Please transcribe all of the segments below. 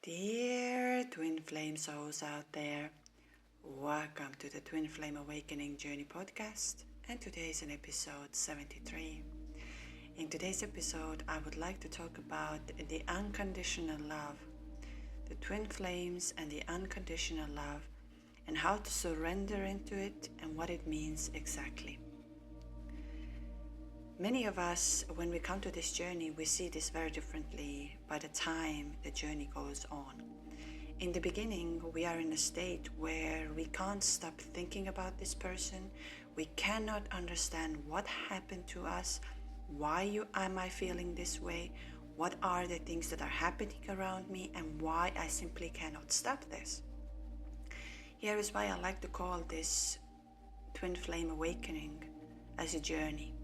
Dear Twin Flame souls out there, welcome to the Twin Flame Awakening Journey podcast, and today is an episode 73. In today's episode, I would like to talk about the unconditional love, the Twin Flames and the unconditional love, and how to surrender into it and what it means exactly. Many of us, when we come to this journey, we see this very differently by the time the journey goes on. In the beginning, we are in a state where we can't stop thinking about this person. We cannot understand what happened to us. Why am I feeling this way? What are the things that are happening around me, and why I simply cannot stop this? Here is why I like to call this Twin Flame Awakening as a journey.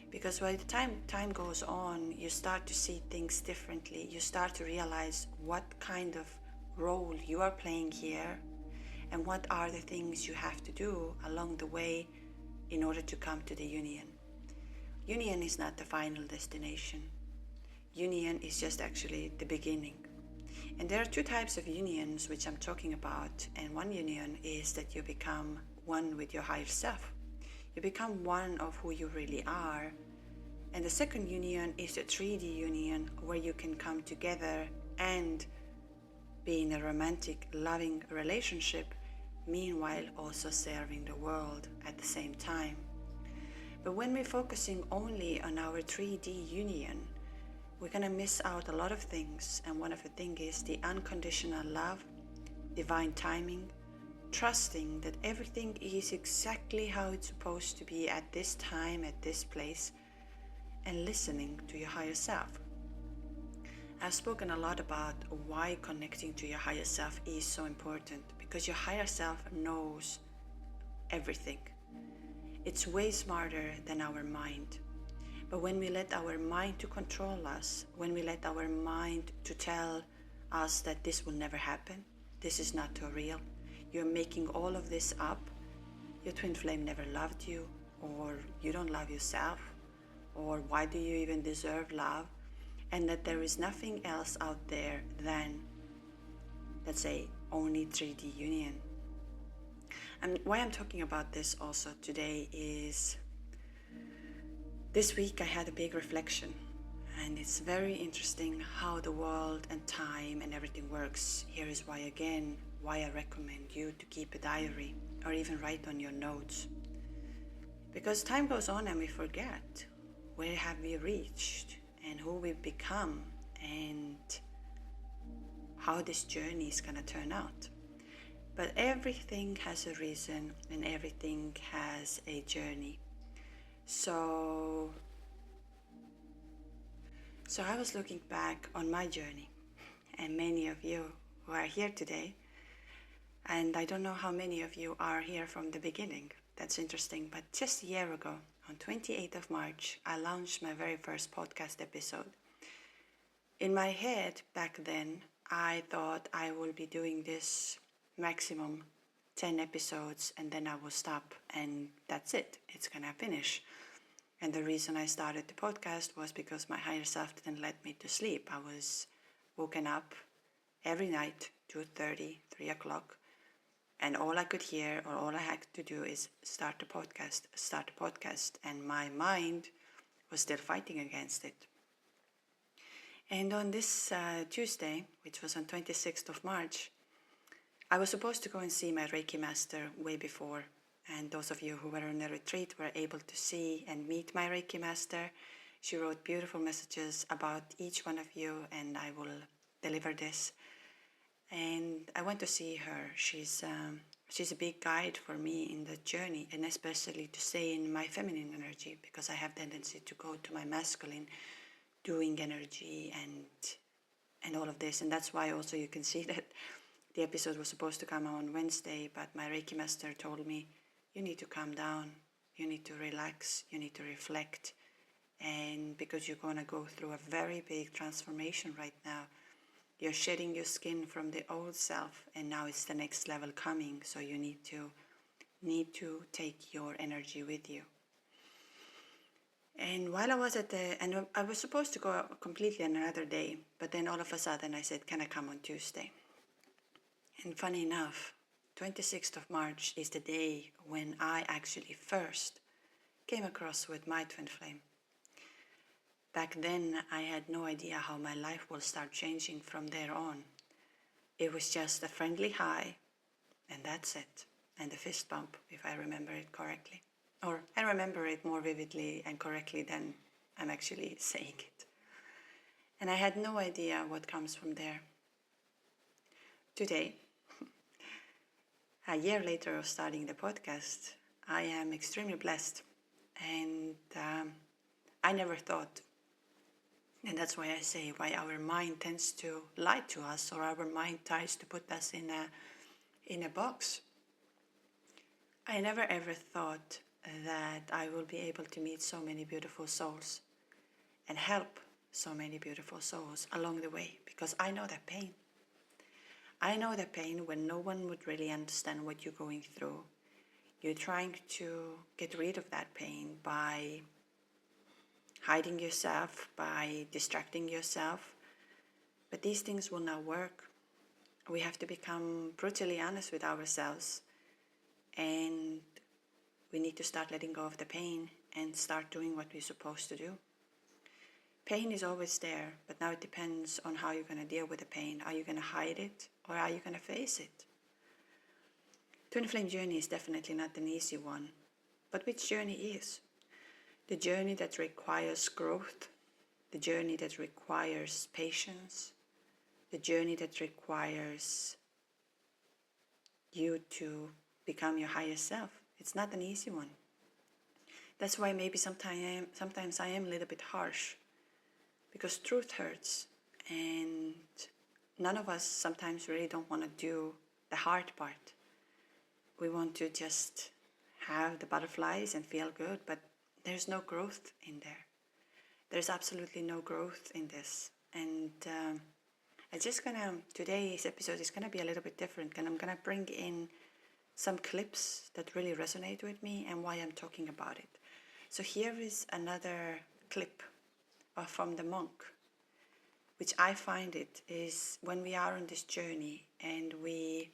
Because by the time goes on, you start to see things differently. You start to realize what kind of role you are playing here and what are the things you have to do along the way in order to come to the union. Union is not the final destination. Union is just actually the beginning. And there are two types of unions which I'm talking about. And one union is that you become one with your higher self. You become one of who you really are. And the second union is the 3D union, where you can come together and be in a romantic, loving relationship, meanwhile also serving the world at the same time. But when we're focusing only on our 3D union, we're gonna miss out a lot of things. And one of the things is the unconditional love, divine timing, trusting that everything is exactly how it's supposed to be at this time, at this place, and listening to your higher self. I've spoken a lot about why connecting to your higher self is so important, because your higher self knows everything. It's way smarter than our mind. But when we let our mind to control us, when we let our mind to tell us that this will never happen, this is not too real, you're making all of this up, your twin flame never loved you, or you don't love yourself, or why do you even deserve love, and that there is nothing else out there than, let's say, only 3D union. And why I'm talking about this also today is this week I had a big reflection, and it's very interesting how the world and time and everything works. Here is why I recommend you to keep a diary or even write on your notes. Because time goes on and we forget where have we reached and who we've become and how this journey is going to turn out. But everything has a reason and everything has a journey. So I was looking back on my journey, and many of you who are here today, and I don't know how many of you are here from the beginning. That's interesting. But just a year ago, on 28th of March, I launched my very first podcast episode. In my head back then, I thought I will be doing this maximum 10 episodes and then I will stop and that's it. It's gonna finish. And the reason I started the podcast was because my higher self didn't let me to sleep. I was woken up every night, 2:30, 3 o'clock. And all I could hear, or all I had to do, is start a podcast. And my mind was still fighting against it. And on this Tuesday, which was on 26th of March, I was supposed to go and see my Reiki master way before. And those of you who were on a retreat were able to see and meet my Reiki master. She wrote beautiful messages about each one of you, and I will deliver this. And I went to see her. She's a big guide for me in the journey, and especially to stay in my feminine energy, because I have tendency to go to my masculine doing energy and all of this. And that's why also you can see that the episode was supposed to come on Wednesday, but my Reiki master told me, you need to calm down, you need to relax, you need to reflect, and because you're going to go through a very big transformation right now. You're shedding your skin from the old self, and now it's the next level coming. So you need to take your energy with you. And while I was and I was supposed to go completely on another day, but then all of a sudden I said, can I come on Tuesday? And funny enough, 26th of March is the day when I actually first came across with my twin flame. Back then, I had no idea how my life will start changing from there on. It was just a friendly hi, and that's it. And a fist bump, if I remember it correctly. Or I remember it more vividly and correctly than I'm actually saying it. And I had no idea what comes from there. Today, a year later of starting the podcast, I am extremely blessed. And I never thought, and that's why I say why our mind tends to lie to us, or our mind tries to put us in a box. I never ever thought that I will be able to meet so many beautiful souls and help so many beautiful souls along the way, because I know that pain. I know that pain when no one would really understand what you're going through. You're trying to get rid of that pain by hiding yourself, by distracting yourself. But these things will not work. We have to become brutally honest with ourselves, and we need to start letting go of the pain and start doing what we're supposed to do. Pain is always there, but now it depends on how you're going to deal with the pain. Are you going to hide it, or are you going to face it? Twin flame journey is definitely not an easy one, but which journey is? The journey that requires growth, the journey that requires patience, the journey that requires you to become your higher self. It's not an easy one. That's why maybe sometimes I am a little bit harsh, because truth hurts, and none of us sometimes really don't want to do the hard part. We want to just have the butterflies and feel good, but there's no growth in there. There's absolutely no growth in this. And today's episode is gonna be a little bit different, and I'm gonna bring in some clips that really resonate with me and why I'm talking about it. So here is another clip from the monk, which I find it is when we are on this journey and we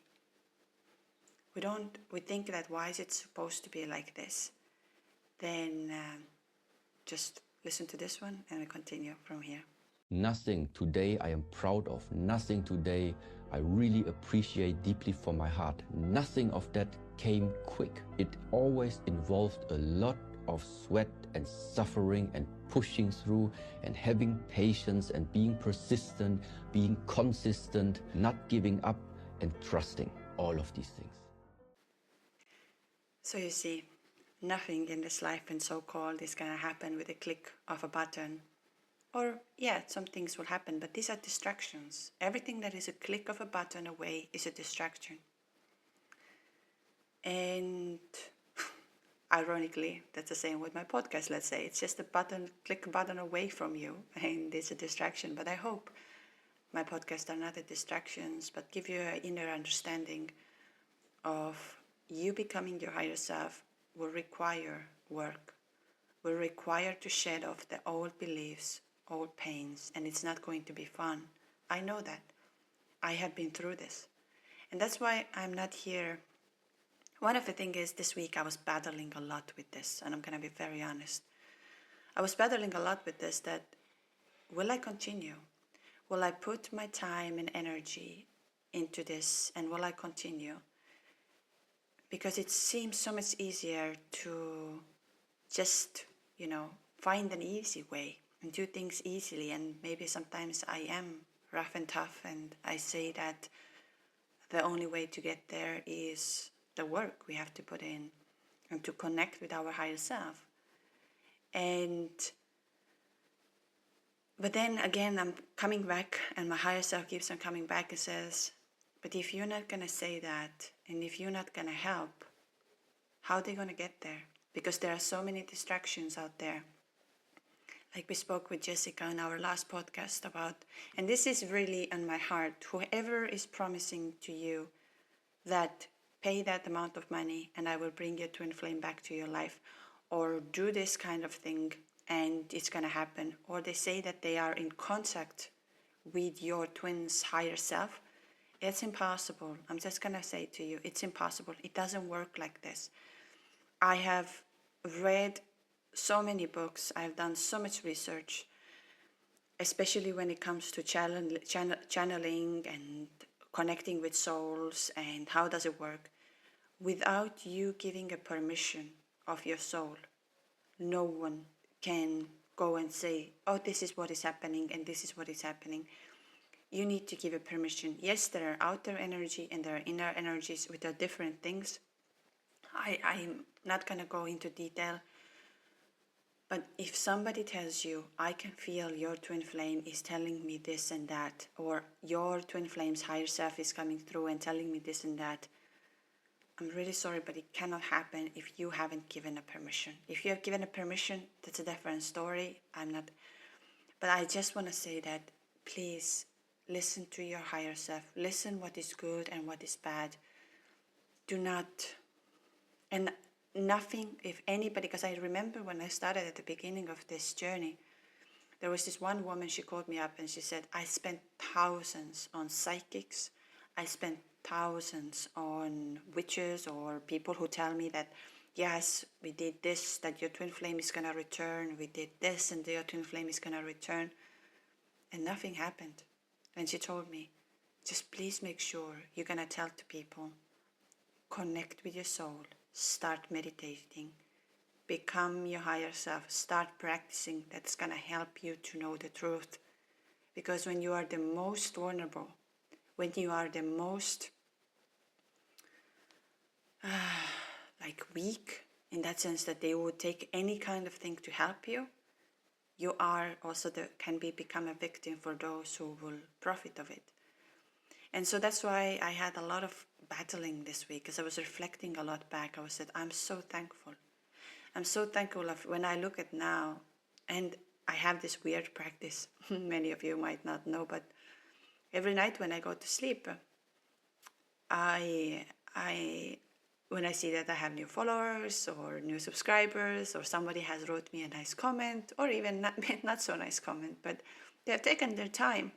think that why is it supposed to be like this? Then just listen to this one and we continue from here. Nothing today I am proud of, nothing today I really appreciate deeply from my heart. Nothing of that came quick. It always involved a lot of sweat and suffering and pushing through and having patience and being persistent, being consistent, not giving up and trusting. All of these things. So you see, nothing in this life and so-called is going to happen with a click of a button. Or, yeah, some things will happen, but these are distractions. Everything that is a click of a button away is a distraction. And ironically, that's the same with my podcast, let's say. It's just click a button away from you, and it's a distraction. But I hope my podcasts are not the distractions, but give you an inner understanding of you becoming your higher self will require work, will require to shed off the old beliefs, old pains, and it's not going to be fun. I know that. I have been through this. And that's why I'm not here. One of the things is this week I was battling a lot with this, and I'm going to be very honest. I was battling a lot with this, that will I continue? Will I put my time and energy into this, and will I continue? Because it seems so much easier to just, find an easy way and do things easily. And maybe sometimes I am rough and tough, and I say that the only way to get there is the work we have to put in and to connect with our higher self. But then again, I'm coming back, and my higher self keeps on coming back and says, but if you're not going to say that, and if you're not going to help, how are they going to get there? Because there are so many distractions out there. Like we spoke with Jessica in our last podcast about, and this is really on my heart, whoever is promising to you that pay that amount of money and I will bring your twin flame back to your life, or do this kind of thing and it's going to happen. Or they say that they are in contact with your twin's higher self. It's impossible. I'm just going to say to you, it's impossible. It doesn't work like this. I have read so many books. I've done so much research, especially when it comes to channeling and connecting with souls and how does it work. Without you giving a permission of your soul, no one can go and say, oh, this is what is happening and this is what is happening. You need to give a permission. Yes, there are outer energy and there are inner energies which are different things. I'm not going to go into detail. But if somebody tells you, I can feel your twin flame is telling me this and that, or your twin flame's higher self is coming through and telling me this and that, I'm really sorry, but it cannot happen if you haven't given a permission. If you have given a permission, that's a different story. But I just want to say that please listen to your higher self. Listen what is good and what is bad. Do not, and nothing, if anybody, because I remember when I started at the beginning of this journey, there was this one woman, she called me up and she said, I spent thousands on psychics. I spent thousands on witches or people who tell me that, yes, we did this, that your twin flame is going to return. We did this and your twin flame is going to return. And nothing happened. And she told me, just please make sure you're going to tell to people, connect with your soul, start meditating, become your higher self, start practicing. That's going to help you to know the truth. Because when you are the most vulnerable, when you are the most weak, in that sense that they would take any kind of thing to help you, you are also become a victim for those who will profit of it. And so that's why I had a lot of battling this week, because I was reflecting a lot back. I said, I'm so thankful. I'm so thankful of when I look at now, and I have this weird practice, many of you might not know, but every night when I go to sleep, when I see that I have new followers or new subscribers, or somebody has wrote me a nice comment, or even not so nice comment, but they have taken their time.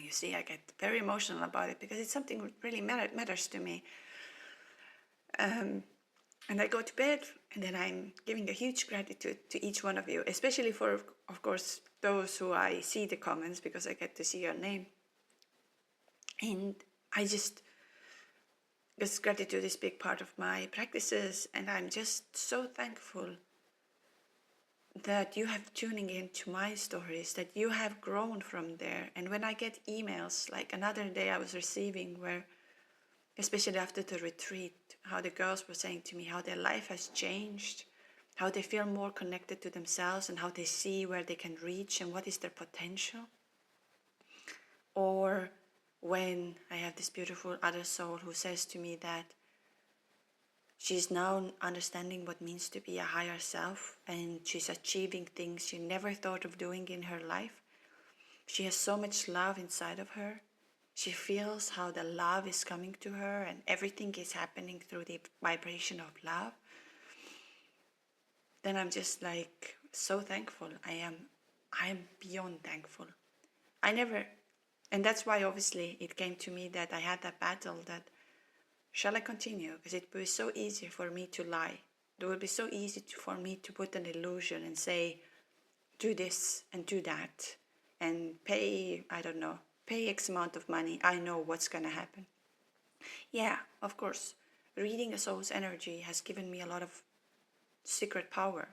You see, I get very emotional about it because it's something that really matters to me. And I go to bed, and then I'm giving a huge gratitude to each one of you, especially for, of course, those who I see the comments, because I get to see your name. And because gratitude is a big part of my practices, and I'm just so thankful that you have tuning into my stories, that you have grown from there. And when I get emails, like another day I was receiving where, especially after the retreat, how the girls were saying to me how their life has changed, how they feel more connected to themselves and how they see where they can reach and what is their potential. Or when I have this beautiful other soul who says to me that she's now understanding what it means to be a higher self, and she's achieving things she never thought of doing in her life. She has so much love inside of her. She feels how the love is coming to her and everything is happening through the vibration of love. Then I'm just like so thankful. I am beyond thankful. And that's why obviously it came to me that I had that battle that, shall I continue? Because it would be so easy for me to lie. It would be so easy for me to put an illusion and say, do this and do that and pay, I don't know, pay X amount of money. I know what's going to happen. Yeah, of course, reading a soul's energy has given me a lot of secret power.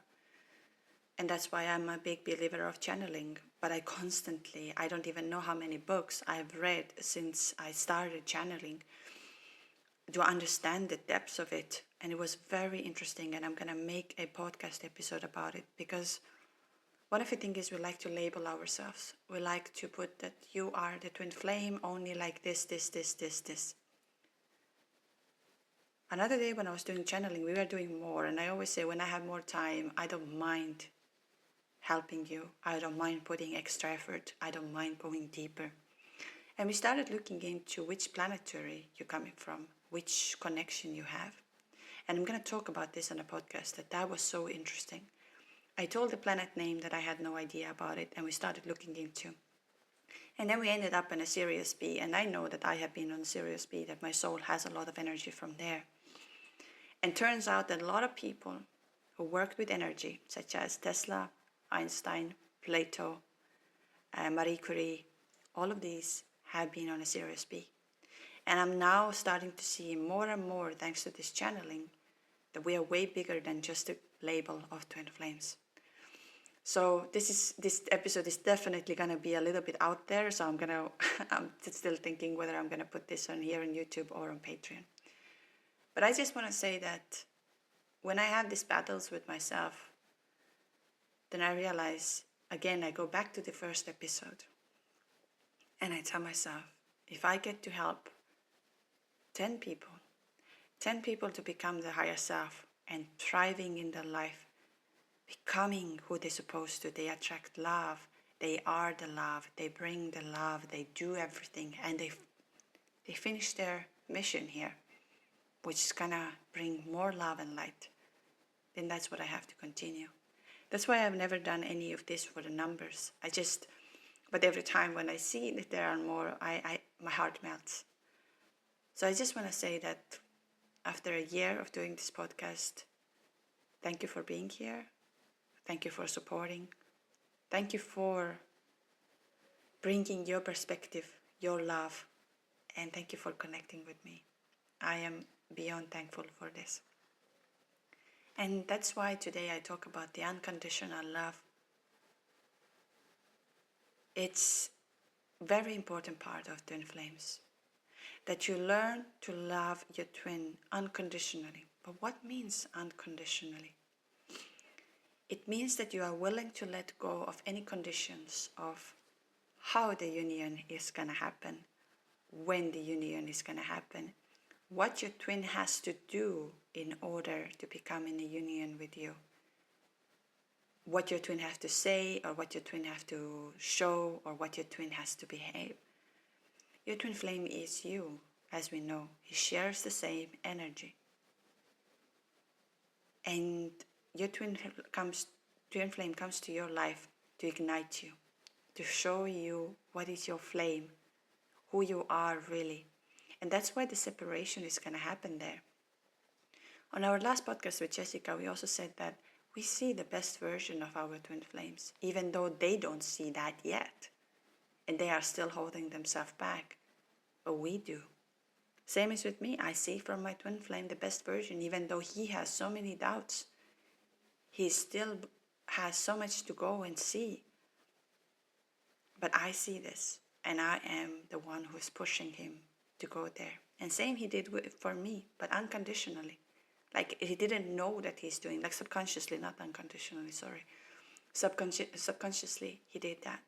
And that's why I'm a big believer of channeling. But I don't even know how many books I've read since I started channeling to understand the depths of it. And it was very interesting, and I'm going to make a podcast episode about it, because one of the things is we like to label ourselves. We like to put that you are the twin flame, only like this. Another day when I was doing channeling, we were doing more, and I always say when I have more time, I don't mind helping you. I don't mind putting extra effort. I don't mind going deeper. And we started looking into which planetary you're coming from, which connection you have. And I'm going to talk about this on a podcast, that was so interesting. I told the planet name that I had no idea about it, and we started looking into. And then we ended up in a Sirius B, and I know that I have been on Sirius B, that my soul has a lot of energy from there. And turns out that a lot of people who worked with energy, such as Tesla, Einstein, Plato, Marie Curie, all of these have been on a Sirius B. And I'm now starting to see more and more, thanks to this channeling, that we are way bigger than just a label of twin flames. So this episode is definitely going to be a little bit out there. So I'm still thinking whether I'm going to put this on here on YouTube or on Patreon. But I just want to say that when I have these battles with myself, then I realize, again, I go back to the first episode and I tell myself, if I get to help 10 people to become their higher self and thriving in their life, becoming who they're supposed to, they attract love, they are the love, they bring the love, they do everything, and they finish their mission here, which is gonna bring more love and light, then that's what I have to continue. That's why I've never done any of this for the numbers. But every time when I see that there are more, my heart melts. So I just want to say that after a year of doing this podcast, thank you for being here. Thank you for supporting. Thank you for bringing your perspective, your love, and thank you for connecting with me. I am beyond thankful for this. And that's why today I talk about the unconditional love. It's a very important part of Twin Flames, that you learn to love your twin unconditionally. But what means unconditionally? It means that you are willing to let go of any conditions of how the union is going to happen, when the union is going to happen, what your twin has to do in order to become in a union with you, what your twin has to say, or what your twin has to show, or what your twin has to behave. Your twin flame is you, as we know. He shares the same energy. And your twin flame comes to your life to ignite you, to show you what is your flame, who you are really. And that's why the separation is going to happen there. On our last podcast with Jessica, we also said that we see the best version of our twin flames, even though they don't see that yet. And they are still holding themselves back. But we do. Same as with me. I see from my twin flame the best version, even though he has so many doubts. He still has so much to go and see. But I see this, and I am the one who is pushing him to go there. And same he did for me, but unconditionally. Like he didn't know that he's doing, like subconsciously, not unconditionally, sorry. Subconsciously, he did that.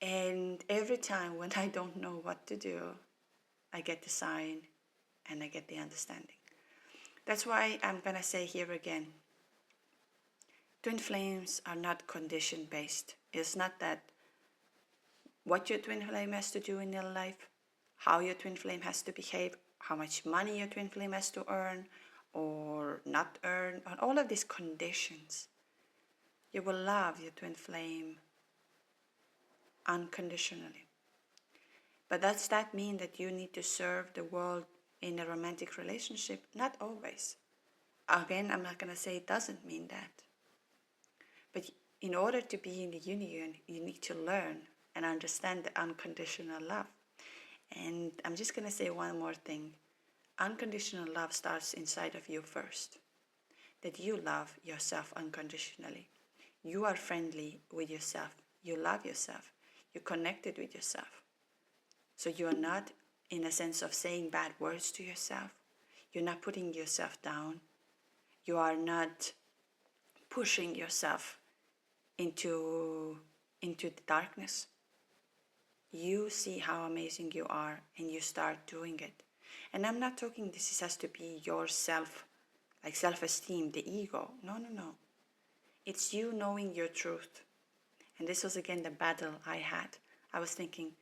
And every time when I don't know what to do, I get the sign and I get the understanding. That's why I'm going to say here again, twin flames are not condition based. It's not that what your twin flame has to do in your life, how your twin flame has to behave, how much money your twin flame has to earn or not earn, on all of these conditions. You will love your twin flame unconditionally. But does that mean that you need to serve the world in a romantic relationship? Not always. Again, I'm not going to say it doesn't mean that. But in order to be in the union, you need to learn and understand the unconditional love. And I'm just going to say one more thing. Unconditional love starts inside of you first. That you love yourself unconditionally. You are friendly with yourself. You love yourself. You're connected with yourself. So you are not in a sense of saying bad words to yourself. You're not putting yourself down. You are not pushing yourself into the darkness. You see how amazing you are and you start doing it. And I'm not talking this has to be yourself, like self-esteem, the ego. No. It's you knowing your truth. And this was again the battle I had. I was thinking,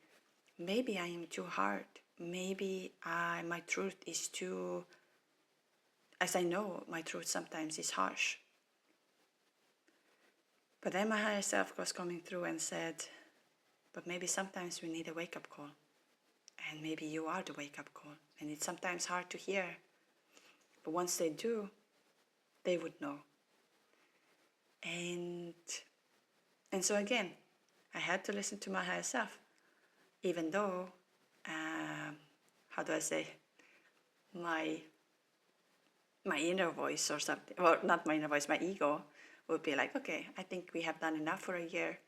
maybe I am too hard. Maybe my truth is too, as I know, my truth sometimes is harsh. But then my higher self was coming through and said, but maybe sometimes we need a wake-up call. And maybe you are the wake-up call. And it's sometimes hard to hear. But once they do, they would know. And so again, I had to listen to my higher self. Even though, how do I say, my inner voice or something, well, not my inner voice, my ego would be like, okay, I think we have done enough for a year.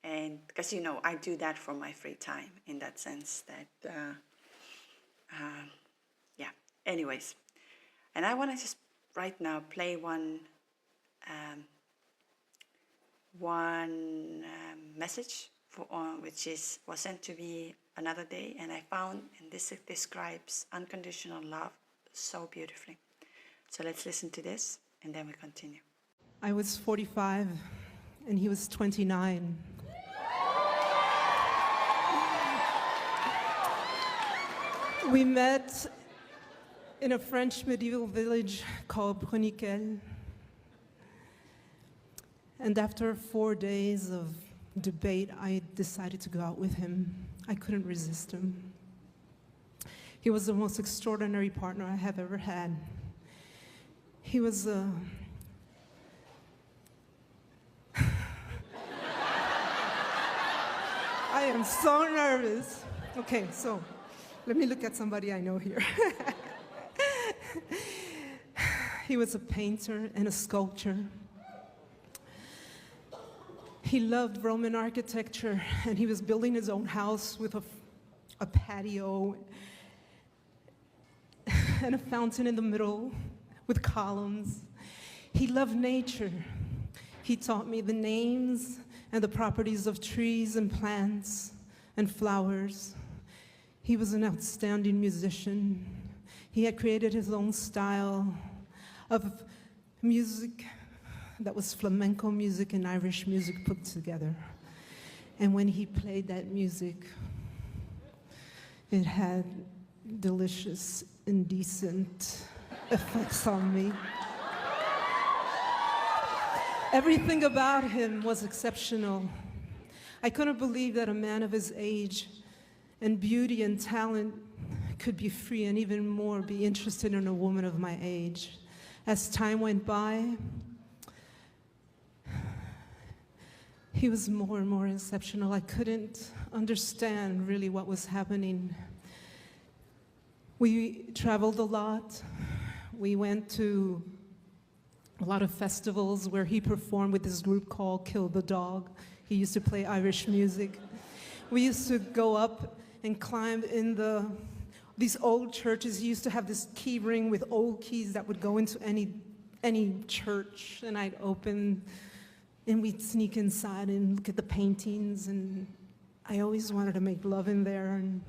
And because, you know, I do that for my free time in that sense that, yeah, anyways. And I want to just right now play one message which was sent to me another day, and I found, and this describes unconditional love so beautifully. So let's listen to this, and then we continue. I was 45, and he was 29. We met in a French medieval village called Bruniquel. And after 4 days of debate, I decided to go out with him. I couldn't resist him. He was the most extraordinary partner I have ever had. He was I am so nervous. Okay, so let me look at somebody I know here. He was a painter and a sculptor. He loved Roman architecture, and he was building his own house with a patio and a fountain in the middle with columns. He loved nature. He taught me the names and the properties of trees and plants and flowers. He was an outstanding musician. He had created his own style of music that was flamenco music and Irish music put together. And when he played that music, it had delicious, indecent effects on me. Everything about him was exceptional. I couldn't believe that a man of his age and beauty and talent could be free and even more be interested in a woman of my age. As time went by, he was more and more exceptional. I couldn't understand really what was happening. We traveled a lot. We went to a lot of festivals where he performed with this group called Kill the Dog. He used to play Irish music. We used to go up and climb in these old churches. He used to have this key ring with old keys that would go into any church, and I'd open, and we'd sneak inside and look at the paintings, and I always wanted to make love in there. And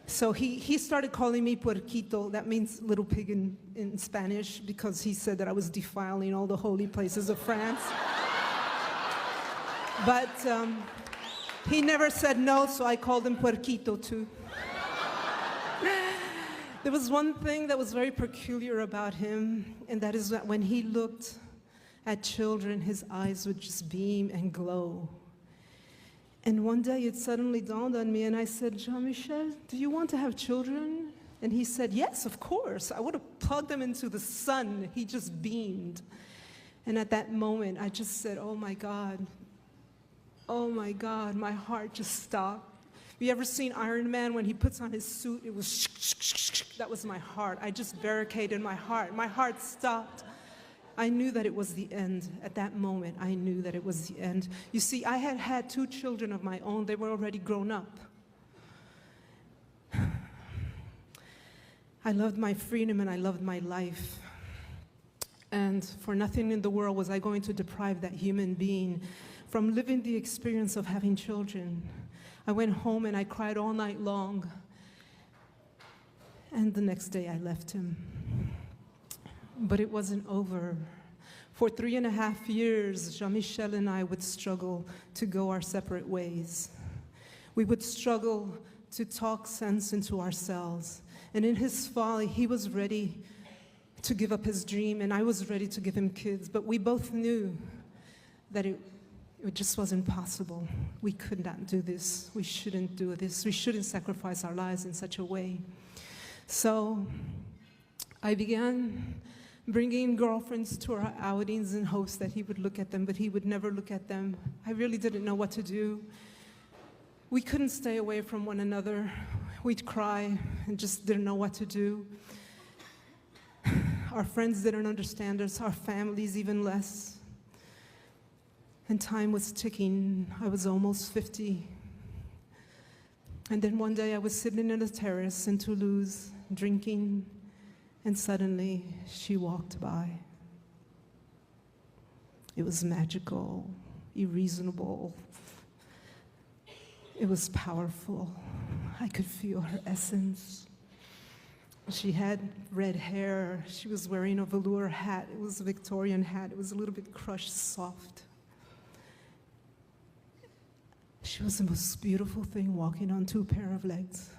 so he started calling me puerquito. That means little pig in Spanish, because he said that I was defiling all the holy places of France. But he never said no, so I called him puerquito too. There was one thing that was very peculiar about him, and that is that when he looked at children, his eyes would just beam and glow. And one day it suddenly dawned on me, and I said, Jean-Michel, do you want to have children? And he said, yes, of course. I would have plugged them into the sun. He just beamed. And at that moment, I just said, oh my God, my heart just stopped. Have you ever seen Iron Man when he puts on his suit? It was that was my heart. I just barricaded my heart. My heart stopped. I knew that it was the end. At that moment, I knew that it was the end. You see, I had had 2 children of my own. They were already grown up. I loved my freedom and I loved my life. And for nothing in the world was I going to deprive that human being from living the experience of having children. I went home and I cried all night long. And the next day I left him. But it wasn't over. For 3.5 years, Jean-Michel and I would struggle to go our separate ways. We would struggle to talk sense into ourselves. And in his folly, he was ready to give up his dream, and I was ready to give him kids. But we both knew that it just wasn't possible. We could not do this. We shouldn't do this. We shouldn't sacrifice our lives in such a way. So I began bringing girlfriends to our outings in hopes that he would look at them, but he would never look at them. I really didn't know what to do. We couldn't stay away from one another. We'd cry and just didn't know what to do. Our friends didn't understand us, our families even less. And time was ticking. I was almost 50. And then one day I was sitting on a terrace in Toulouse, drinking, and suddenly she walked by. It was magical, irreasonable. It was powerful. I could feel her essence. She had red hair. She was wearing a velour hat. It was a Victorian hat. It was a little bit crushed, soft. She was the most beautiful thing walking on two pair of legs.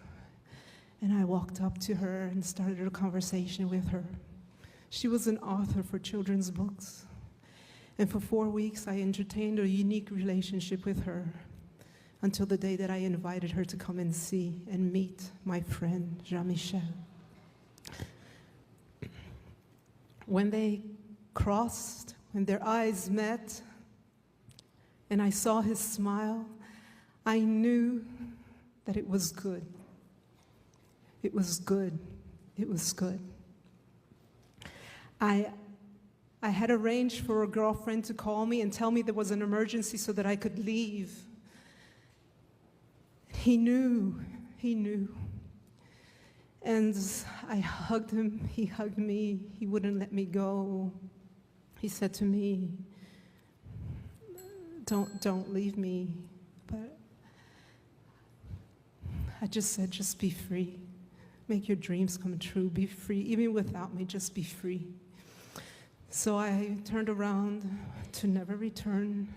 And I walked up to her and started a conversation with her. She was an author for children's books. And for 4 weeks, I entertained a unique relationship with her until the day that I invited her to come and see and meet my friend, Jean-Michel. When they crossed, when their eyes met, and I saw his smile, I knew that it was good. It was good. It was good. I had arranged for a girlfriend to call me and tell me there was an emergency so that I could leave. He knew. And I hugged him, he hugged me, he wouldn't let me go. He said to me, don't leave me. But I just said, just be free. Make your dreams come true, be free. Even without me, just be free. So I turned around to never return.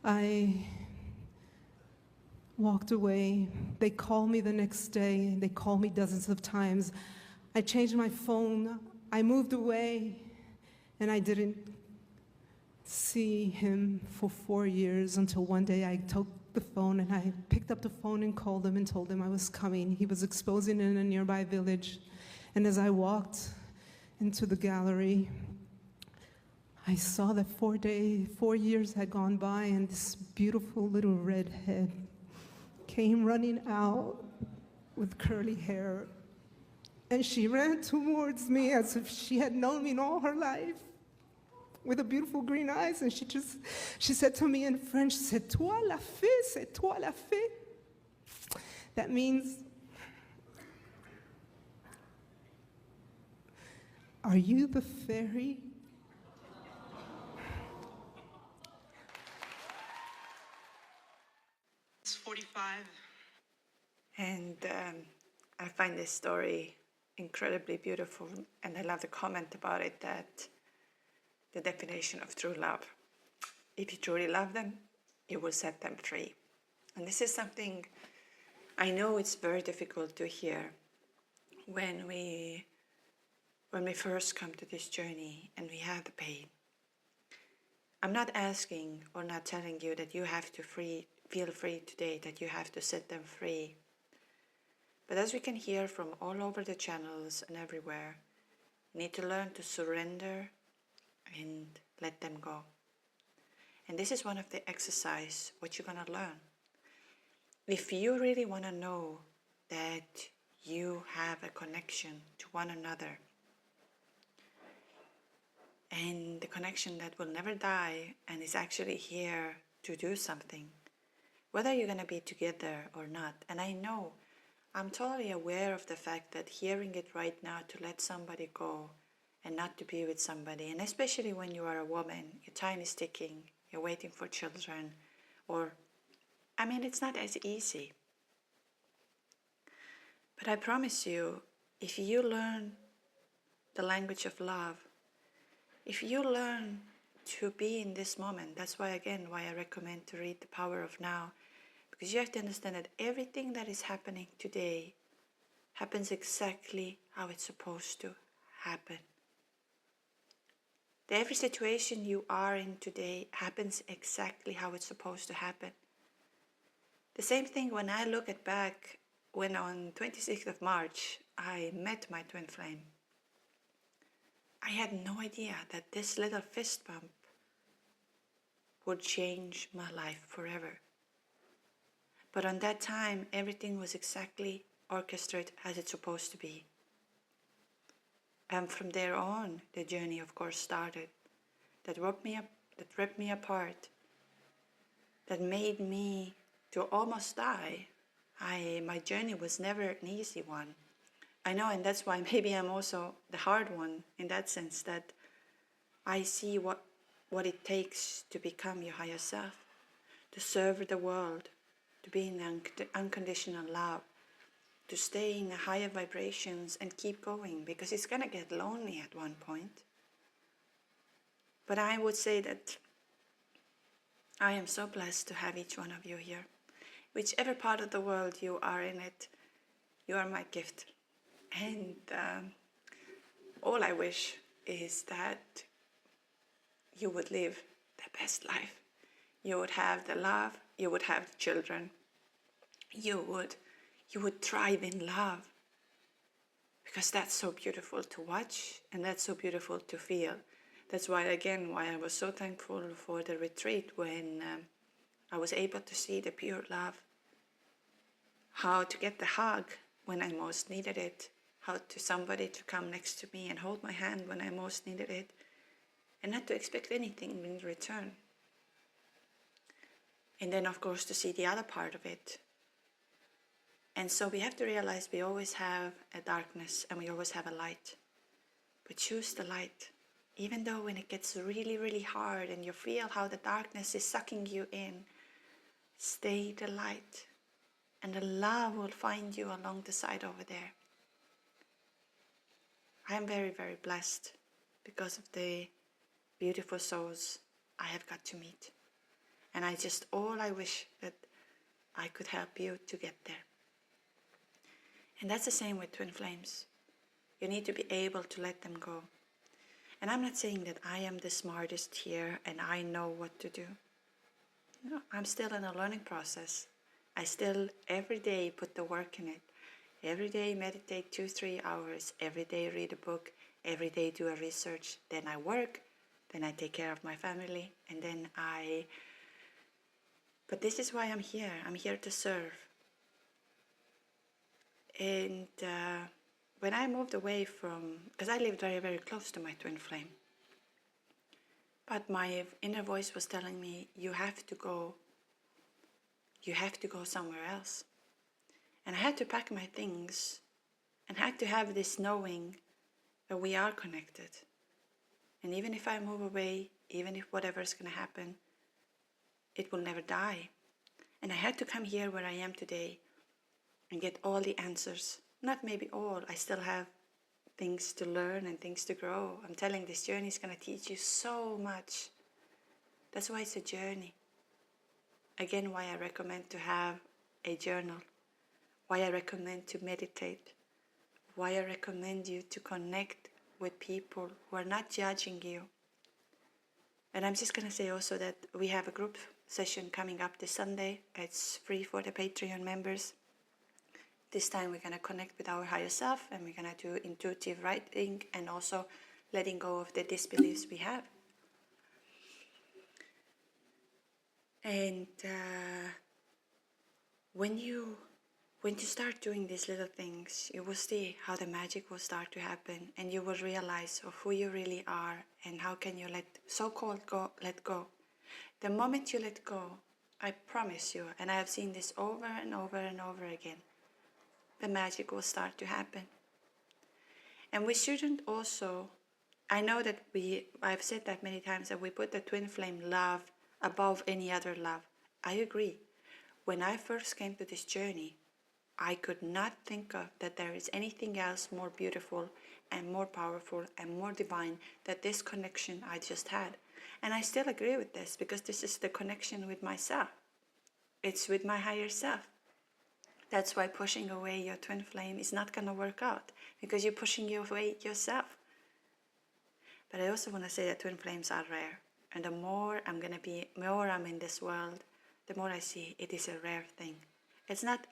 I walked away. They called me the next day. They called me dozens of times. I changed my phone. I moved away, and I didn't see him for 4 years until one day I took the phone and I picked up the phone and called him and told him I was coming. He was exposing in a nearby village. And as I walked into the gallery, I saw that 4 years had gone by, and this beautiful little redhead came running out with curly hair. And she ran towards me as if she had known me all her life, with the beautiful green eyes, and she said to me in French, "C'est toi la fée, c'est toi la fée." That means, are you the fairy? It's 45. And I find this story incredibly beautiful, and I love the comment about it, that the definition of true love. If you truly love them, you will set them free. And this is something I know it's very difficult to hear when we first come to this journey and we have the pain. I'm not asking or not telling you that you have to feel free today, that you have to set them free. But as we can hear from all over the channels and everywhere, you need to learn to surrender and let them go. And this is one of the exercises what you're going to learn. If you really want to know that you have a connection to one another, and the connection that will never die and is actually here to do something, whether you're going to be together or not. And I know, I'm totally aware of the fact that hearing it right now, to let somebody go and not to be with somebody, and especially when you are a woman, your time is ticking, you're waiting for children, it's not as easy. But I promise you, if you learn the language of love, if you learn to be in this moment, that's why I recommend to read The Power of Now, because you have to understand that everything that is happening today happens exactly how it's supposed to happen. that every situation you are in today happens exactly how it's supposed to happen. The same thing when I look at back when on 26th of March I met my twin flame. I had no idea that this little fist bump would change my life forever. But on that time, everything was exactly orchestrated as it's supposed to be. And from there on, the journey of course started. That ripped me apart, that made me to almost die. My journey was never an easy one. I know, and that's why maybe I'm also the hard one in that sense, that I see what it takes to become your higher self, to serve the world, to be in unconditional love, to stay in the higher vibrations and keep going, because it's going to get lonely at one point. But I would say that I am so blessed to have each one of you here. Whichever part of the world you are in it, you are my gift. And all I wish is that you would live the best life. You would have the love, you would have the children. You would thrive in love. Because that's so beautiful to watch and that's so beautiful to feel. That's why I was so thankful for the retreat when I was able to see the pure love. How to get the hug when I most needed it. How to somebody to come next to me and hold my hand when I most needed it. And not to expect anything in return. And then of course to see the other part of it. And so we have to realize we always have a darkness and we always have a light. But choose the light. Even though when it gets really, really hard and you feel how the darkness is sucking you in, stay the light. And the love will find you along the side over there. I am very, very blessed because of the beautiful souls I have got to meet. And all I wish that I could help you to get there. And that's the same with twin flames. You need to be able to let them go. And I'm not saying that I am the smartest here and I know what to do. No, I'm still in a learning process. I still every day put the work in it. Every day meditate 2-3 hours. Every day read a book. Every day do a research. Then I work. Then I take care of my family. And then But this is why I'm here. I'm here to serve. And when I moved away because I lived very, very close to my twin flame. But my inner voice was telling me, you have to go somewhere else. And I had to pack my things and had to have this knowing that we are connected. And even if I move away, even if whatever is going to happen, it will never die. And I had to come here where I am today and get all the answers. Not maybe all, I still have things to learn and things to grow. I'm telling this journey is going to teach you so much. That's why it's a journey. Again, why I recommend to have a journal. Why I recommend to meditate. Why I recommend you to connect with people who are not judging you. And I'm just going to say also that we have a group session coming up this Sunday. It's free for the Patreon members. This time we're going to connect with our higher self and we're going to do intuitive writing and also letting go of the disbeliefs we have. And when you start doing these little things, you will see how the magic will start to happen and you will realize of who you really are and how can you let go. The moment you let go, I promise you, and I have seen this over and over and over again, the magic will start to happen. And we shouldn't also, I know that I've said that many times, that we put the twin flame love above any other love. I agree. When I first came to this journey, I could not think of that there is anything else more beautiful and more powerful and more divine than this connection I just had. And I still agree with this because this is the connection with myself. It's with my higher self. That's why pushing away your twin flame is not going to work out, because you're pushing away yourself. But I also want to say that twin flames are rare. And the more I'm in this world, the more I see it is a rare thing. It's not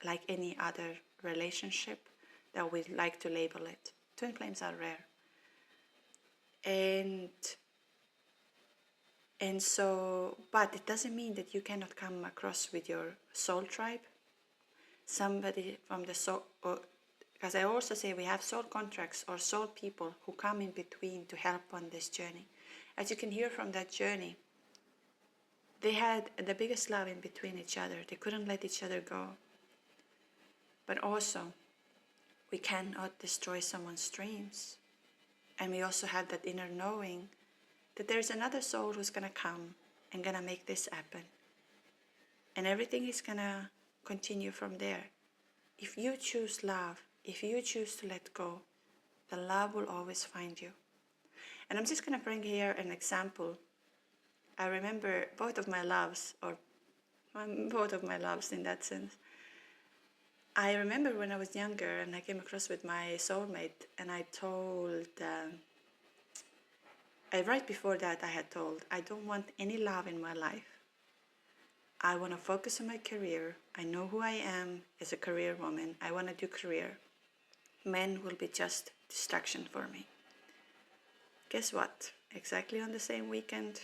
like any other relationship that we like to label it. Twin flames are rare. And so, but it doesn't mean that you cannot come across with your soul tribe, somebody from the soul, because I also say we have soul contracts or soul people who come in between to help on this journey. As you can hear from that journey, they had the biggest love in between each other. They couldn't let each other go. But also, we cannot destroy someone's dreams. And we also have that inner knowing that there's another soul who's going to come and going to make this happen. And everything is going to continue from there. If you choose love, if you choose to let go, the love will always find you. And I'm just going to bring here an example. I remember both of my loves in that sense. I remember when I was younger and I came across with my soulmate, and I told, right before that I had told, I don't want any love in my life. I want to focus on my career. I know who I am as a career woman. I want to do career. Men will be just distraction for me. Guess what? Exactly on the same weekend,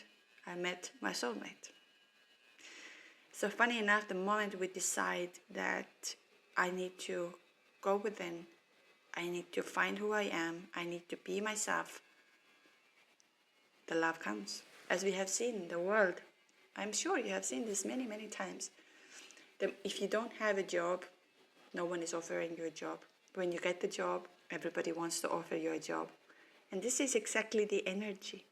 I met my soulmate. So funny enough, the moment we decide that I need to go within, I need to find who I am, I need to be myself, the love comes. As we have seen in the world, I'm sure you have seen this many, many times. If you don't have a job, no one is offering you a job. When you get the job, everybody wants to offer you a job. And this is exactly the energy.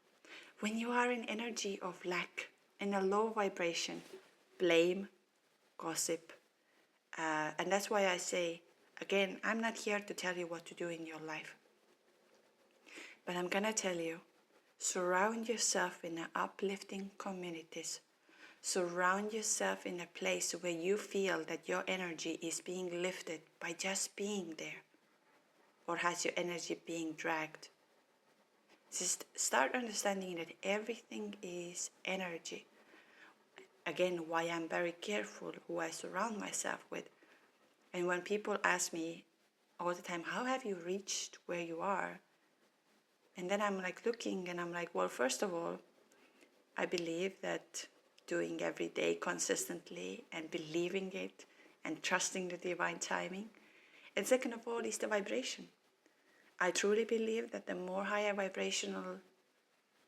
When you are in energy of lack, in a low vibration, blame, gossip, and that's why I say, again, I'm not here to tell you what to do in your life. But I'm going to tell you, surround yourself in uplifting communities. Surround yourself in a place where you feel that your energy is being lifted by just being there. Or has your energy being dragged? Just start understanding that everything is energy. Again, why I'm very careful who I surround myself with. And when people ask me all the time, how have you reached where you are? And then I'm like looking and I'm like, well, first of all, I believe that doing every day consistently and believing it and trusting the divine timing. And second of all is the vibration. I truly believe that the more higher vibrational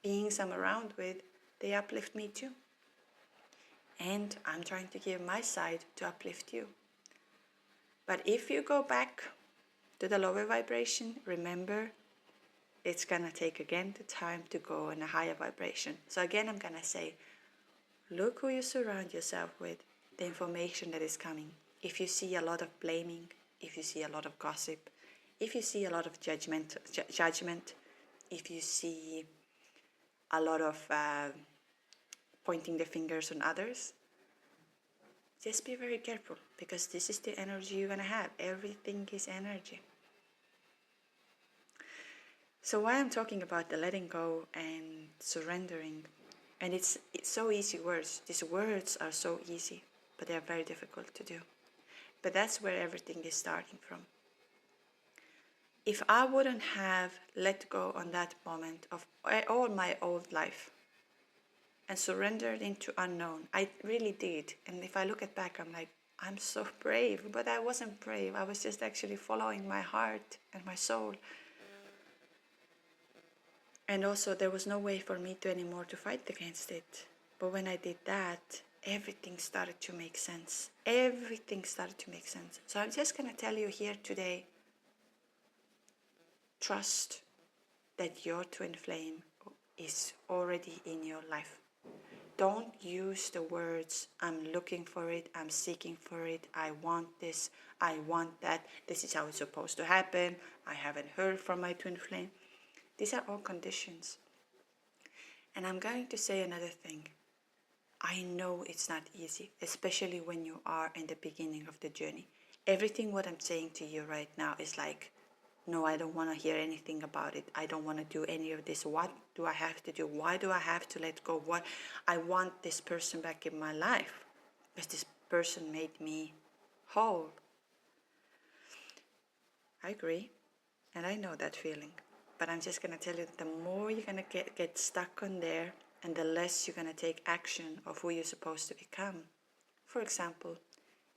beings I'm around with, they uplift me too. And I'm trying to give my side to uplift you. But if you go back to the lower vibration, remember, it's going to take again the time to go in a higher vibration. So again, I'm going to say, look who you surround yourself with, the information that is coming. If you see a lot of blaming, if you see a lot of gossip, if you see a lot of judgment, if you see a lot of pointing the fingers on others, just be very careful, because this is the energy you're going to have. Everything is energy. So why I'm talking about the letting go and surrendering, and it's so easy words. These words are so easy, but they are very difficult to do. But that's where everything is starting from. If I wouldn't have let go on that moment of all my old life and surrendered into unknown, I really did. And if I look at back, I'm like, I'm so brave, but I wasn't brave. I was just actually following my heart and my soul. And also there was no way for me to anymore to fight against it. But when I did that, everything started to make sense. Everything started to make sense. So I'm just going to tell you here today, trust that your twin flame is already in your life. Don't use the words, I'm looking for it, I'm seeking for it, I want this, I want that, this is how it's supposed to happen, I haven't heard from my twin flame. These are all conditions. And I'm going to say another thing. I know it's not easy, especially when you are in the beginning of the journey. Everything what I'm saying to you right now is like, No, I don't want to hear anything about it. I don't want to do any of this. What do I have to do? Why do I have to let go? What I want this person back in my life because this person made me whole. I agree, and I know that feeling. But I'm just going to tell you that the more you're going to get stuck on there, and the less you're going to take action of who you're supposed to become. For example,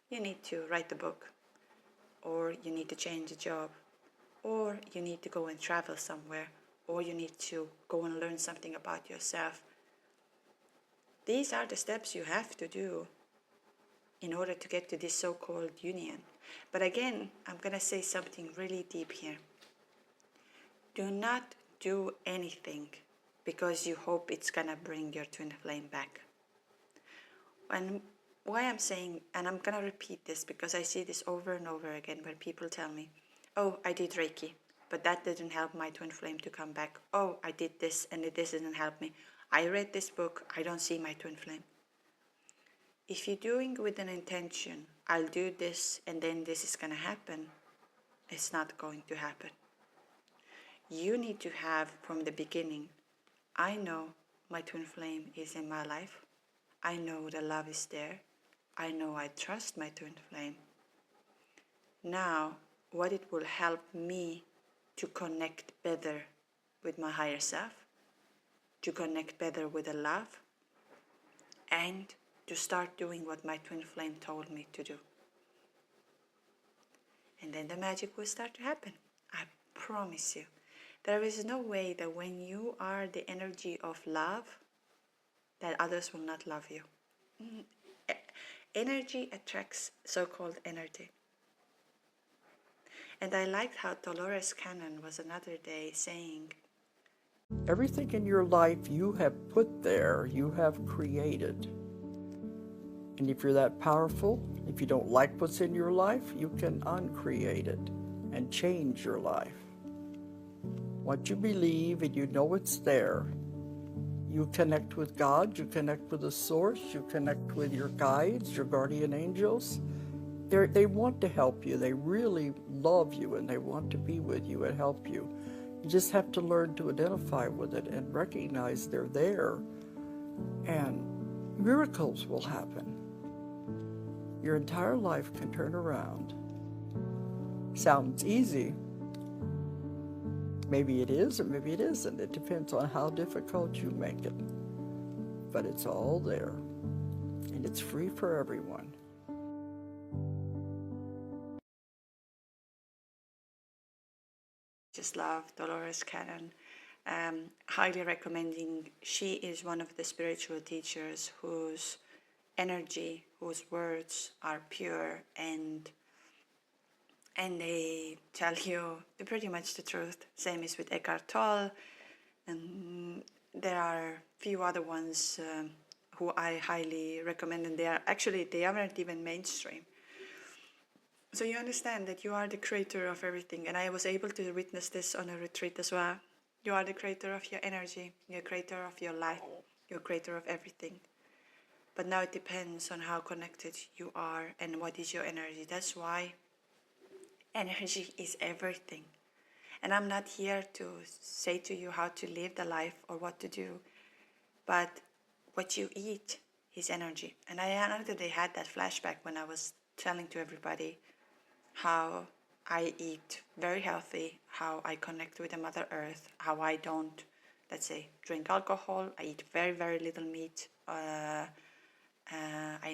you need to write a book, or you need to change a job, or you need to go and travel somewhere, or you need to go and learn something about yourself. These are the steps you have to do in order to get to this so-called union. But again, I'm going to say something really deep here. Do not do anything because you hope it's going to bring your twin flame back. And why I'm saying, and I'm going to repeat this because I see this over and over again where people tell me, oh, I did Reiki, but that didn't help my twin flame to come back. Oh, I did this and this didn't help me. I read this book, I don't see my twin flame. If you're doing with an intention, I'll do this and then this is going to happen, it's not going to happen. You need to have from the beginning, I know my twin flame is in my life. I know the love is there. I know I trust my twin flame. Now, what it will help me to connect better with my higher self, to connect better with the love, and to start doing what my twin flame told me to do. And then the magic will start to happen. I promise you. There is no way that when you are the energy of love, that others will not love you. Energy attracts so-called energy. And I liked how Dolores Cannon was another day saying, everything in your life you have put there, you have created. And if you're that powerful, if you don't like what's in your life, you can uncreate it and change your life. What you believe and you know it's there, you connect with God, you connect with the source, you connect with your guides, your guardian angels. They want to help you. They really love you and they want to be with you and help you. You just have to learn to identify with it and recognize they're there, and miracles will happen. Your entire life can turn around. Sounds easy. Maybe it is or maybe it isn't. It depends on how difficult you make it. But it's all there, and it's free for everyone. just love Dolores Cannon. Highly recommending. She is one of the spiritual teachers whose energy, whose words are pure, and they tell you pretty much the truth. Same is with Eckhart Tolle, and there are few other ones who I highly recommend, and they aren't even mainstream. So you understand that you are the creator of everything, and I was able to witness this on a retreat as well. You are the creator of your energy, you're the creator of your life, you're the creator of everything. But now it depends on how connected you are and what is your energy. That's why energy is everything. And I'm not here to say to you how to live the life or what to do, but what you eat is energy. And I another day had that flashback when I was telling to everybody how I eat very healthy, how I connect with the Mother Earth, how I don't, let's say, drink alcohol, I eat very, very little meat, I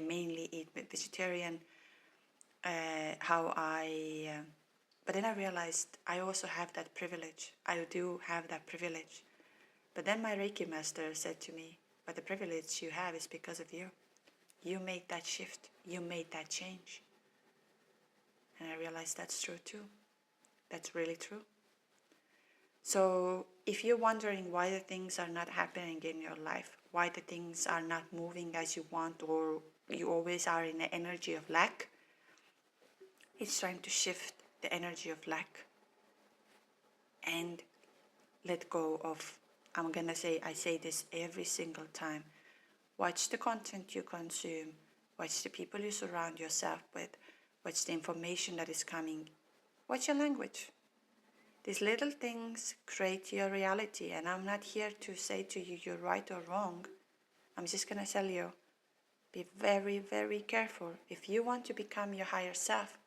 mainly eat vegetarian, but then I realized I also have that privilege. I do have that privilege. But then my Reiki master said to me, but the privilege you have is because of you. You made that shift. You made that change. And I realized that's true too. That's really true. So if you're wondering why the things are not happening in your life, why the things are not moving as you want, or you always are in the energy of lack, it's time to shift the energy of lack and let go of, I say this every single time, watch the content you consume, watch the people you surround yourself with, watch the information that is coming, watch your language. These little things create your reality, and I'm not here to say to you you're right or wrong. I'm just going to tell you, be very, very careful. If you want to become your higher self,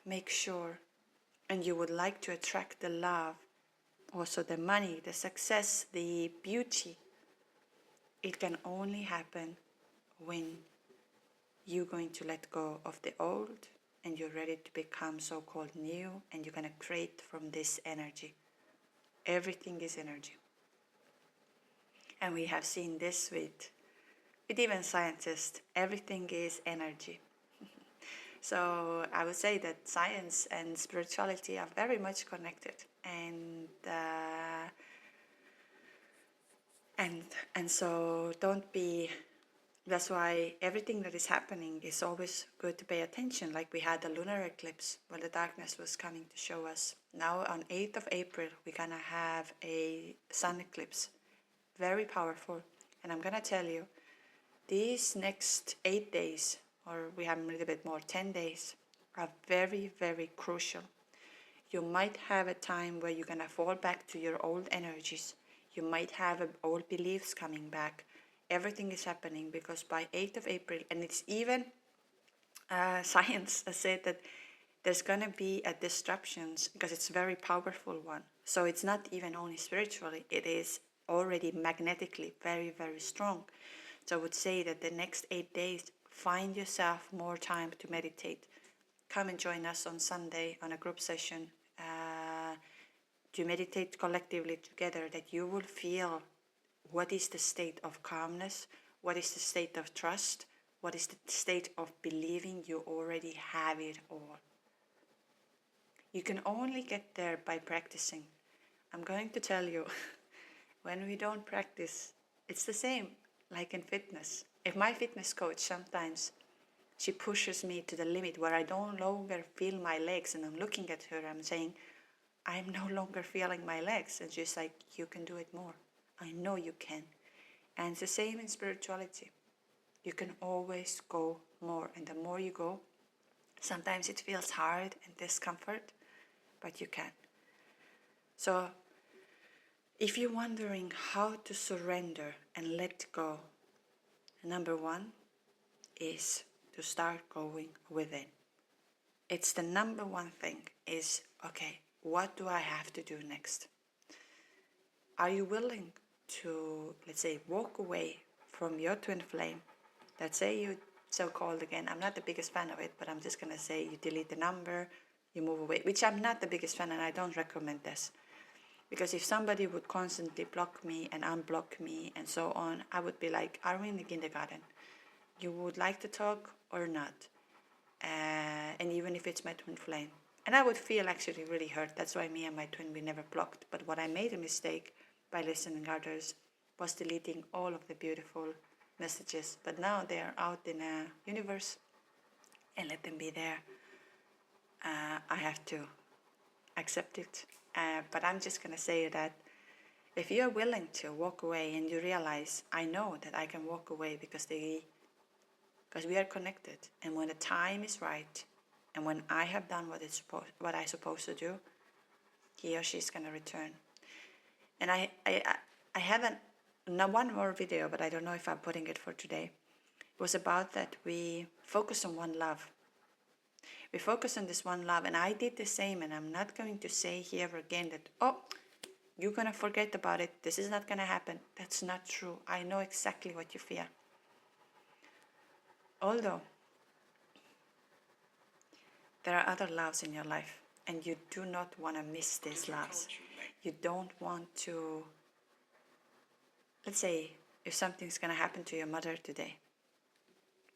make sure, and you would like to attract the love, also the money, the success, the beauty, it can only happen when you're going to let go of the old and you're ready to become so-called new, and you're going to create from this energy. Everything is energy. And we have seen this with even scientists. Everything is energy. So I would say that science and spirituality are very much connected. And so don't be. That's why everything that is happening is always good to pay attention. Like we had a lunar eclipse when the darkness was coming to show us. Now on 8th of April, we're going to have a sun eclipse. Very powerful. And I'm going to tell you, these next 8 days, or we have a little bit more, 10 days, are very, very crucial. You might have a time where you're going to fall back to your old energies. You might have old beliefs coming back. Everything is happening because by 8th of April, and it's even science has said that there's going to be a disruptions because it's a very powerful one. So it's not even only spiritually, it is already magnetically very, very strong. So I would say that the next 8 days, find yourself more time to meditate. Come and join us on Sunday on a group session to meditate collectively together, that you will feel what is the state of calmness, what is the state of trust, what is the state of believing you already have it all. You can only get there by practicing. I'm going to tell you, when we don't practice, it's the same like in fitness. If my fitness coach sometimes, she pushes me to the limit where I don't longer feel my legs, and I'm looking at her, I'm saying, I'm no longer feeling my legs. And she's like, you can do it more. I know you can. And it's the same in spirituality. You can always go more. And the more you go, sometimes it feels hard and discomfort, but you can. So if you're wondering how to surrender and let go, number one is to start going within. It's the number one thing is, okay, what do I have to do next? Are you willing to, let's say, walk away from your twin flame? Let's say you so-called, again, I'm not the biggest fan of it, but I'm just going to say you delete the number, you move away, which I'm not the biggest fan, and I don't recommend this. Because if somebody would constantly block me and unblock me and so on, I would be like, are we in the kindergarten? You would like to talk or not? And even if it's my twin flame. And I would feel actually really hurt. That's why me and my twin, we never blocked. But what I made a mistake by listening to others was deleting all of the beautiful messages. But now they are out in the universe, and let them be there. I have to accept it. But I'm just going to say that if you're willing to walk away and you realize, I know that I can walk away because we are connected, and when the time is right, and when I have done what I'm supposed to do, he or she's going to return. And I haven't, not one more video, but I don't know if I'm putting it for today. It was about that we focus on one love. We focus on this one love, and I did the same, and I'm not going to say here again that, oh, you're going to forget about it, this is not going to happen. That's not true. I know exactly what you feel. Although there are other loves in your life, and you do not want to miss these loves. You don't want to, let's say, if something's going to happen to your mother today,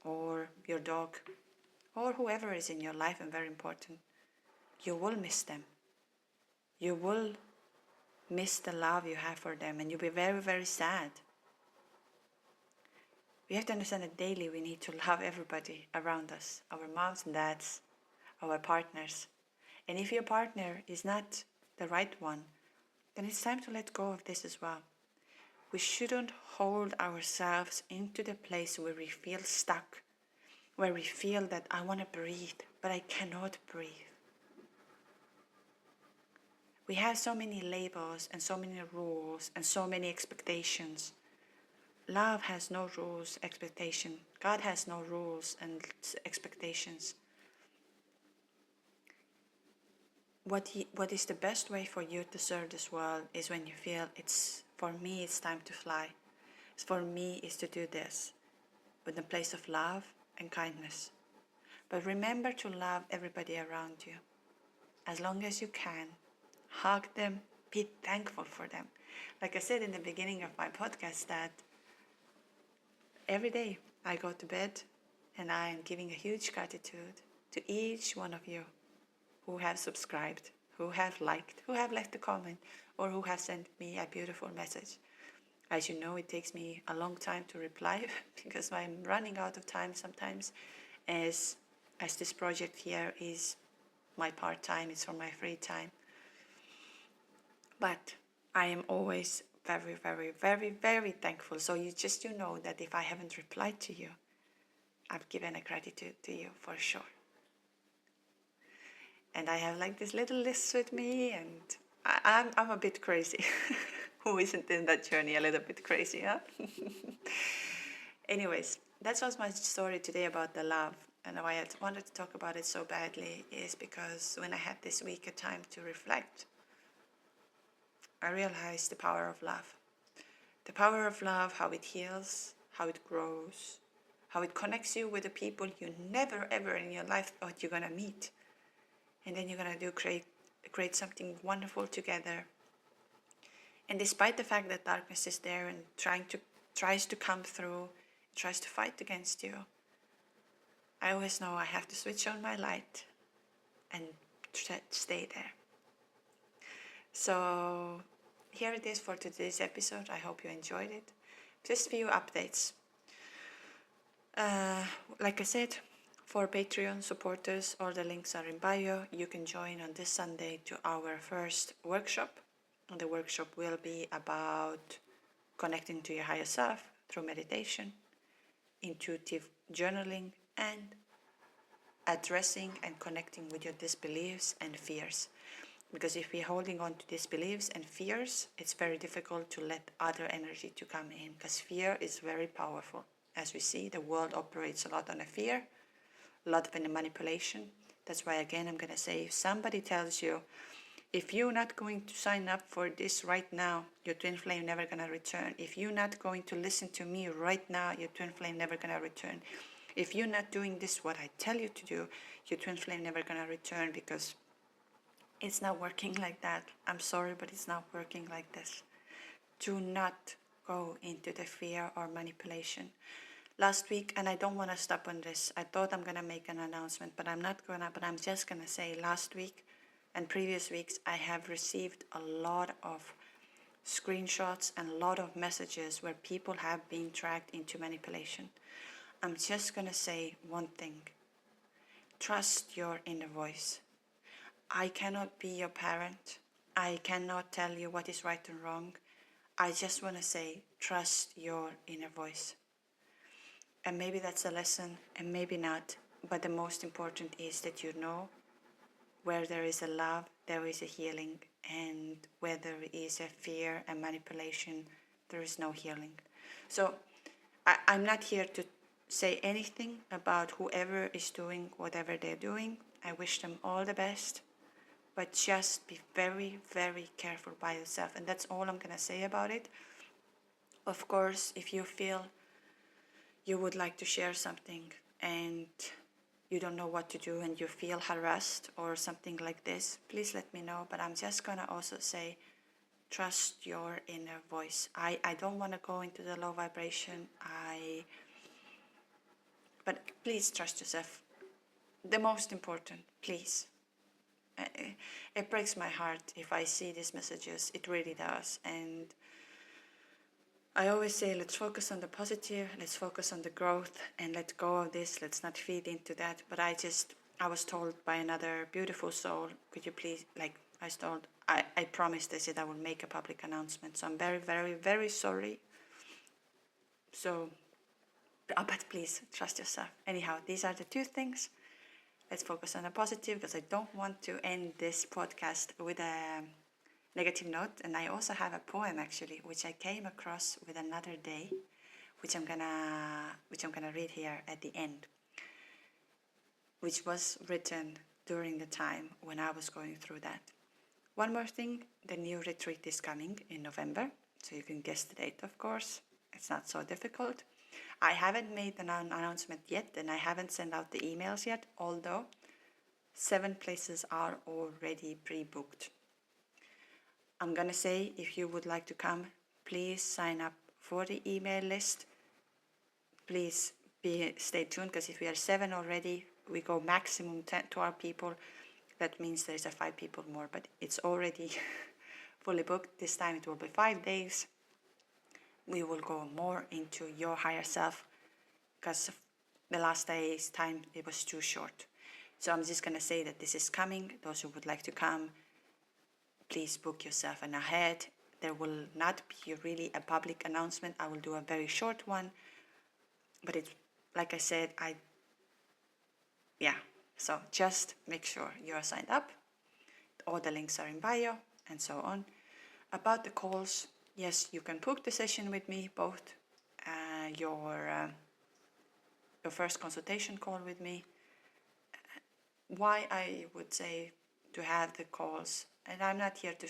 or your dog, or whoever is in your life and very important, you will miss them. You will miss the love you have for them, and you'll be very, very sad. We have to understand that daily we need to love everybody around us, our moms and dads, our partners. And if your partner is not the right one, then it's time to let go of this as well. We shouldn't hold ourselves into the place where we feel stuck, where we feel that I want to breathe, but I cannot breathe. We have so many labels and so many rules and so many expectations. Love has no rules, expectation. God has no rules and expectations. What is the best way for you to serve this world is when you feel for me it's time to fly. For me is to do this with a place of love and kindness. But remember to love everybody around you. As long as you can, hug them, be thankful for them. Like I said in the beginning of my podcast, that every day I go to bed and I am giving a huge gratitude to each one of you who have subscribed, who have liked, who have left a comment, or who have sent me a beautiful message. As you know, it takes me a long time to reply because I'm running out of time sometimes, as this project here is my part-time, it's for my free time. But I am always very, very, very, very thankful. So you know that if I haven't replied to you, I've given a gratitude to you for sure. And I have like this little list with me, and I'm a bit crazy. Who isn't in that journey a little bit crazy, huh? Anyways, that was my story today about the love. And why I wanted to talk about it so badly is because when I had this week a time to reflect, I realized the power of love. The power of love, how it heals, how it grows, how it connects you with the people you never ever in your life thought you're gonna meet. And then you're going to create something wonderful together. And despite the fact that darkness is there and tries to come through, tries to fight against you, I always know I have to switch on my light and stay there. So here it is for today's episode. I hope you enjoyed it. Just a few updates. Like I said, for Patreon supporters, all the links are in bio. You can join on this Sunday to our first workshop. And the workshop will be about connecting to your higher self through meditation, intuitive journaling, and addressing and connecting with your disbeliefs and fears. Because if we're holding on to disbeliefs and fears, it's very difficult to let other energy to come in, because fear is very powerful. As we see, the world operates a lot on a fear, a lot of manipulation. That's why, again, I'm going to say, if somebody tells you, if you're not going to sign up for this right now, your twin flame never going to return. If you're not going to listen to me right now, your twin flame never going to return. If you're not doing this, what I tell you to do, your twin flame never going to return, because it's not working like that. I'm sorry, but it's not working like this. Do not go into the fear or manipulation. Last week, and I don't want to stop on this, I thought I'm going to make an announcement, but I'm not going to, but I'm just going to say last week and previous weeks, I have received a lot of screenshots and a lot of messages where people have been dragged into manipulation. I'm just going to say one thing. Trust your inner voice. I cannot be your parent. I cannot tell you what is right and wrong. I just want to say, trust your inner voice. And maybe that's a lesson, and maybe not. But the most important is that you know where there is a love, there is a healing. And where there is a fear and manipulation, there is no healing. So I'm not here to say anything about whoever is doing whatever they're doing. I wish them all the best. But just be very, very careful by yourself. And that's all I'm going to say about it. Of course, if you feel you would like to share something and you don't know what to do and you feel harassed or something like this, please let me know. But I'm just going to also say, trust your inner voice. I don't want to go into the low vibration. But please trust yourself. The most important, please. It breaks my heart if I see these messages. It really does. And I always say, let's focus on the positive, let's focus on the growth, and let go of this. Let's not feed into that. But I was told by another beautiful soul, could you please, I promised, I said I will make a public announcement. So I'm very, very, very sorry. So, but please trust yourself. Anyhow, these are the two things. Let's focus on the positive, because I don't want to end this podcast with a negative note. And I also have a poem actually, which I came across with another day, which I'm gonna read here at the end, which was written during the time when I was going through that. One more thing, the new retreat is coming in November, so you can guess the date, of course. It's not so difficult. I haven't made an announcement yet, and I haven't sent out the emails yet, although 7 places are already pre-booked. I'm gonna say, if you would like to come, please sign up for the email list. Please stay tuned, because if we are 7 already, we go maximum 12 people. That means there's 5 people more, but it's already fully booked. This time it will be 5 days. We will go more into your higher self, because the last day's time, it was too short. So I'm just going to say that this is coming. Those who would like to come, please book yourself in ahead. There will not be really a public announcement. I will do a very short one. But it's, like I said, so just make sure you are signed up. All the links are in bio and so on. About the calls, yes, you can book the session with me, both your first consultation call with me. Why I would say to have the calls, and I'm not here to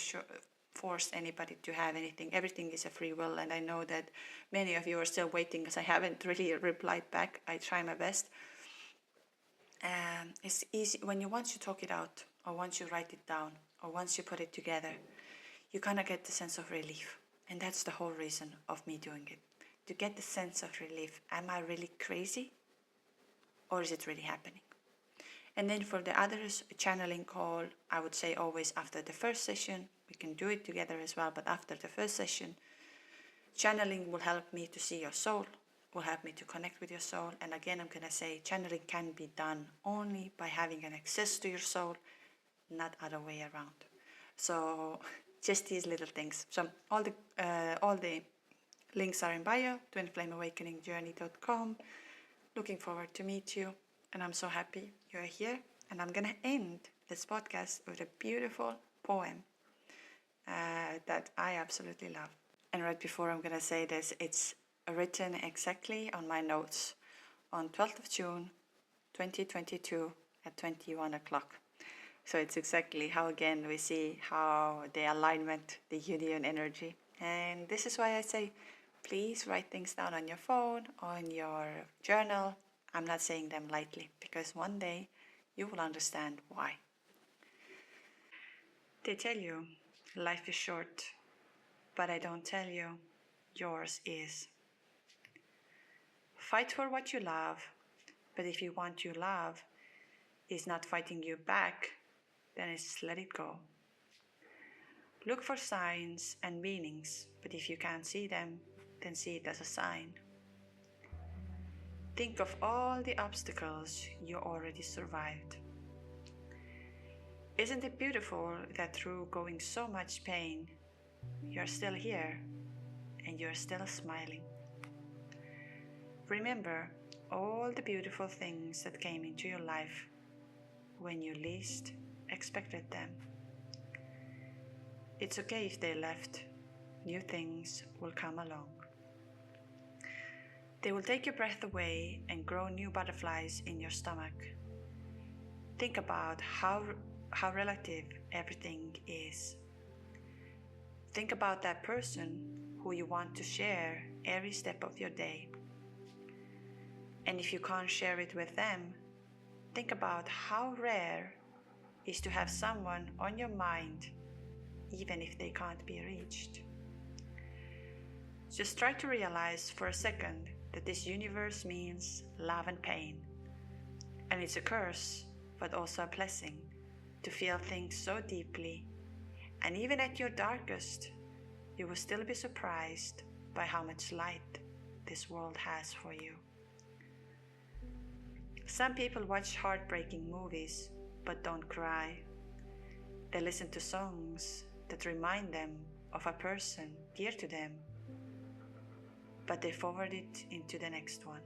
force anybody to have anything. Everything is a free will, and I know that many of you are still waiting because I haven't really replied back. I try my best. It's easy when once you talk it out, or once you write it down, or once you put it together, you kind of get the sense of relief. And that's the whole reason of me doing it, to get the sense of relief. Am I really crazy, or is it really happening? And then for the others, a channeling call, I would say always after the first session. We can do it together as well, but after the first session, channeling will help me to see your soul, will help me to connect with your soul. And again, I'm going to say channeling can be done only by having an access to your soul, not other way around. So just these little things. So all the links are in bio, twinflameawakeningjourney.com. Looking forward to meet you, and I'm so happy you're here. And I'm going to end this podcast with a beautiful poem that I absolutely love. And right before I'm going to say this, it's written exactly on my notes on 12th of June 2022 at 21 o'clock. So it's exactly how, again, we see how the alignment, the union energy. And this is why I say, please write things down on your phone, on your journal. I'm not saying them lightly, because one day you will understand why. They tell you life is short, but I don't tell you yours is. Fight for what you love, but if you want your love is not fighting you back, then it's let it go. Look for signs and meanings, but if you can't see them, then see it as a sign. Think of all the obstacles you already survived. Isn't it beautiful that through going so much pain, you're still here and you're still smiling? Remember all the beautiful things that came into your life when you least expected them. It's okay if they left. New things will come along. They will take your breath away and grow new butterflies in your stomach. Think about how relative everything is. Think about that person who you want to share every step of your day. And if you can't share it with them, think about how rare it is to have someone on your mind, even if they can't be reached. Just try to realize for a second that this universe means love and pain. And it's a curse, but also a blessing, to feel things so deeply. And even at your darkest, you will still be surprised by how much light this world has for you. Some people watch heartbreaking movies, but don't cry. They listen to songs that remind them of a person dear to them, but they forward it into the next one.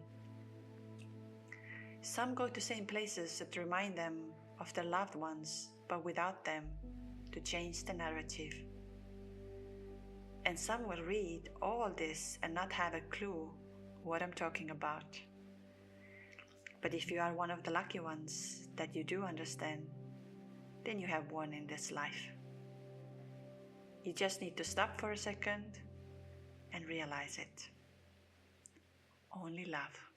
Some go to same places that remind them of their loved ones, but without them to change the narrative. And some will read all this and not have a clue what I'm talking about. But if you are one of the lucky ones that you do understand, then you have won in this life. You just need to stop for a second and realize it. Only love.